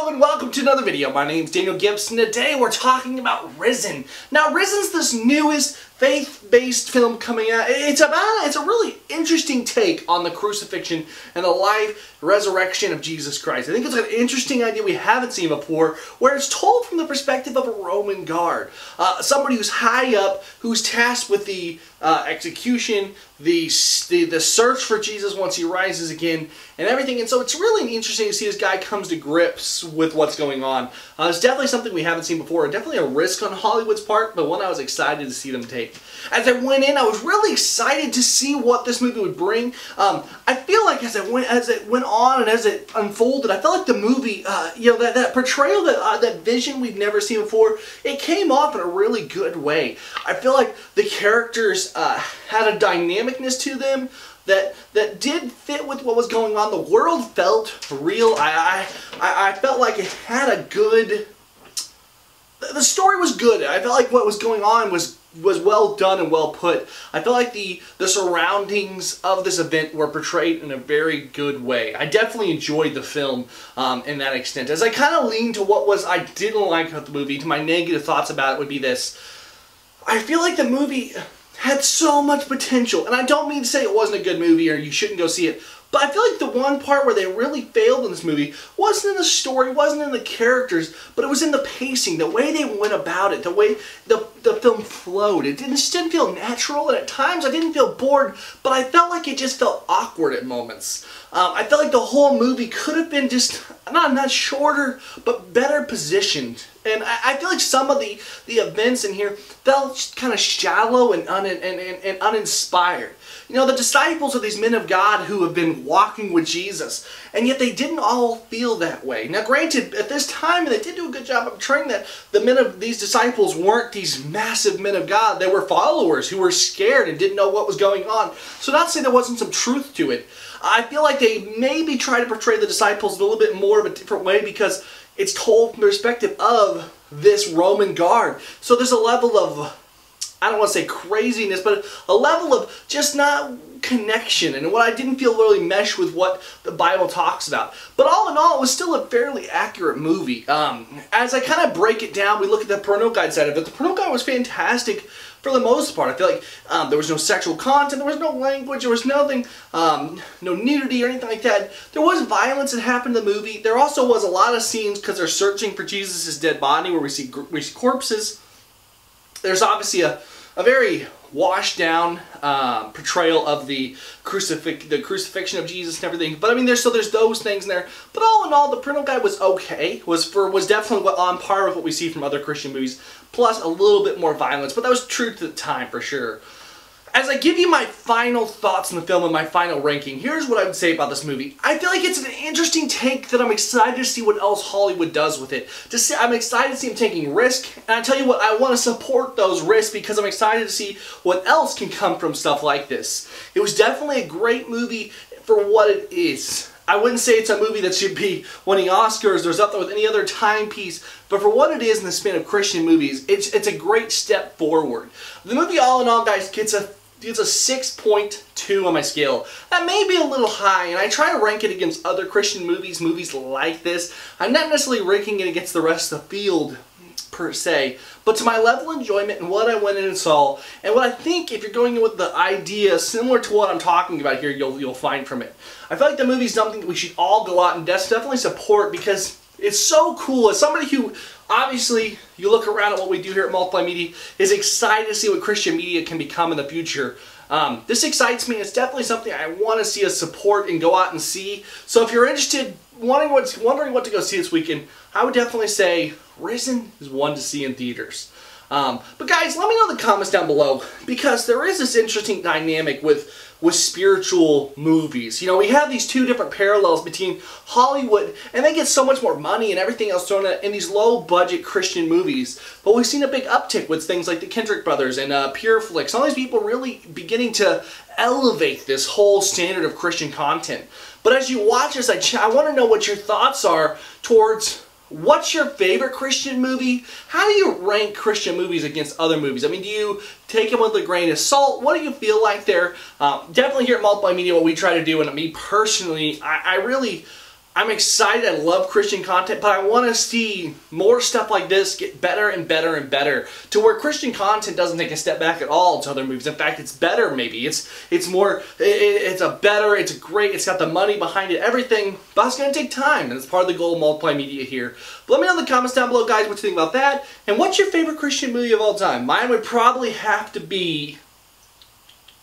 Hello and welcome to another video. My name's Daniel Gibson. Today we're talking about Risen. Now Risen's this newest faith-based film coming out. It's a really interesting take on the crucifixion and the life, resurrection of Jesus Christ. I think it's an interesting idea we haven't seen before, where it's told from the perspective of a Roman guard. Somebody who's high up, who's tasked with the execution, the search for Jesus once he rises again, and everything. And so it's really interesting to see this guy comes to grips with what's going on. It's definitely something we haven't seen before, and definitely a risk on Hollywood's part, but one I was excited to see them take. As I went in, I was really excited to see what this movie would bring. I feel like as it went on and as it unfolded, I felt like the movie, that portrayal, that vision we've never seen before, it came off in a really good way. I feel like the characters had a dynamicness to them that did fit with what was going on. The world felt real. I felt like it had a good... The story was good. I felt like what was going on was well done and well put. I felt like the surroundings of this event were portrayed in a very good way. I definitely enjoyed the film in that extent. As I kind of leaned to what I didn't like about the movie, to my negative thoughts about it would be this. I feel like the movie had so much potential, and I don't mean to say it wasn't a good movie or you shouldn't go see it, but I feel like the one part where they really failed in this movie wasn't in the story, wasn't in the characters, but it was in the pacing, the way they went about it, the way the film flowed. It just didn't feel natural, and at times I didn't feel bored, but I felt like it just felt awkward at moments. I felt like the whole movie could have been just, not shorter, but better positioned. And I feel like some of the events in here felt kind of shallow and uninspired. You know, the disciples are these men of God who have been walking with Jesus, and yet they didn't all feel that way. Now granted, at this time, they did do a good job of portraying that these disciples weren't these massive men of God. They were followers who were scared and didn't know what was going on. So not to say there wasn't some truth to it. I feel like they maybe try to portray the disciples a little bit more of a different way because it's told from the perspective of this Roman guard. So there's a level of, I don't want to say craziness, but a level of just not connection, and what I didn't feel really mesh with what the Bible talks about. But all in all, it was still a fairly accurate movie. As I kind of break it down, we look at the parental guide side of it. The parental guide was fantastic for the most part. I feel like there was no sexual content, there was no language, there was nothing, no nudity or anything like that. There was violence that happened in the movie. There also was a lot of scenes because they're searching for Jesus' dead body where we see corpses. There's obviously a very washed down portrayal of the crucifixion of Jesus and everything. But I mean, there's those things in there. But all in all, the parental guide was okay. Was definitely on par with what we see from other Christian movies. Plus a little bit more violence, but that was true to the time for sure. As I give you my final thoughts on the film and my final ranking, here's what I would say about this movie. I feel like it's an interesting take that I'm excited to see what else Hollywood does with it. I'm excited to see them taking risk, and I tell you what, I want to support those risks because I'm excited to see what else can come from stuff like this. It was definitely a great movie for what it is. I wouldn't say it's a movie that should be winning Oscars or up there with any other timepiece, but for what it is in the span of Christian movies, it's a great step forward. The movie, all in all, guys, gets a 6.2 on my scale. That may be a little high, and I try to rank it against other Christian movies like this. I'm not necessarily ranking it against the rest of the field, per se, but to my level of enjoyment and what I went in and saw, and what I think if you're going in with the idea similar to what I'm talking about here, you'll find from it. I feel like the movie's something that we should all go out and definitely support because it's so cool. As somebody who, obviously, you look around at what we do here at Multiply Media, is excited to see what Christian media can become in the future. This excites me. It's definitely something I want to see us support and go out and see. So if you're interested, wondering what to go see this weekend, I would definitely say Risen is one to see in theaters. But guys, let me know in the comments down below, because there is this interesting dynamic with spiritual movies. You know, we have these two different parallels between Hollywood, and they get so much more money and everything else thrown in these low-budget Christian movies. But we've seen a big uptick with things like the Kendrick Brothers and Pureflix. All these people really beginning to elevate this whole standard of Christian content. But as you watch this, I want to know what your thoughts are towards what's your favorite Christian movie? How do you rank Christian movies against other movies? I mean, do you take them with a grain of salt? What do you feel like there? Definitely here at Multiply Media, what we try to do, and me personally, I really I'm excited. I love Christian content, but I want to see more stuff like this get better and better and better to where Christian content doesn't take a step back at all to other movies. In fact, it's better maybe. It's more, it's great, it's got the money behind it, everything, but it's going to take time, and it's part of the goal of Multimedia here. But let me know in the comments down below, guys, what you think about that, and what's your favorite Christian movie of all time? Mine would probably have to be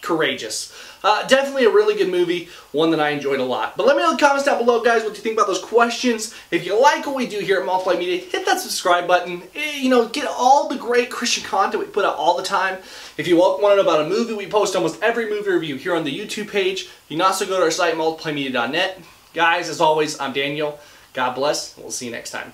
Courageous. Definitely a really good movie, one that I enjoyed a lot. But let me know in the comments down below, guys, what you think about those questions. If you like what we do here at Multimedia, hit that subscribe button. You know, get all the great Christian content we put out all the time. If you want to know about a movie, we post almost every movie review here on the YouTube page. You can also go to our site, multimedia.net. Guys, as always, I'm Daniel. God bless, and we'll see you next time.